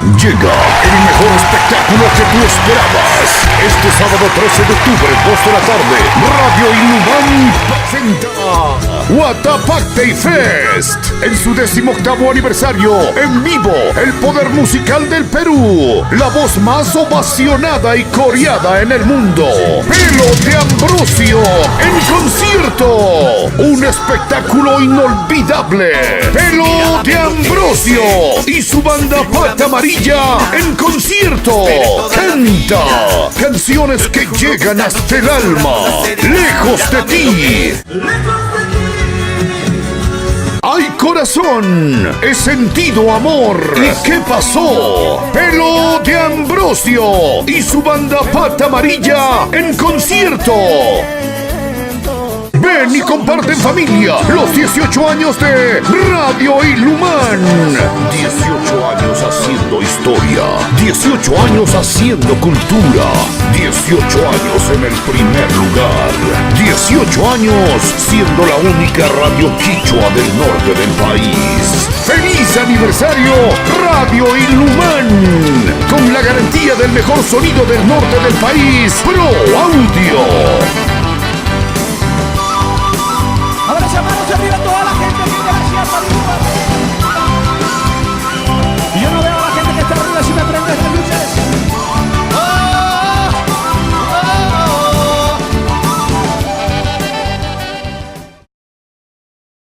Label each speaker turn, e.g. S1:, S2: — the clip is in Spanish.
S1: Llega el mejor espectáculo que tú esperabas. Este sábado 13 de octubre, 2 de la tarde, Radio Ilumán presenta Guatapacte Fest. En su 18º aniversario, en vivo, el poder musical del Perú. La voz más ovacionada y coreada en el mundo. Pelo de Ambrosio en concierto. Un espectáculo inolvidable. Pelo de Ambrosio y su banda Pata Amarilla en concierto. Canta canciones que llegan hasta el alma. Lejos de ti. ¡Ay, corazón! ¡He sentido amor! ¿Y qué pasó? Pelo de Ambrosio y su banda Pata Amarilla en concierto. Ven y comparte en familia los 18 años de Radio Ilumán. 18 años haciendo historia. 18 años haciendo cultura. 18 años en el primer lugar. 18 años siendo la única radio quichua del norte del país. ¡Feliz aniversario, Radio Ilumán! Con la garantía del mejor sonido del norte del país, Pro Audio.
S2: Ahora llamados arriba.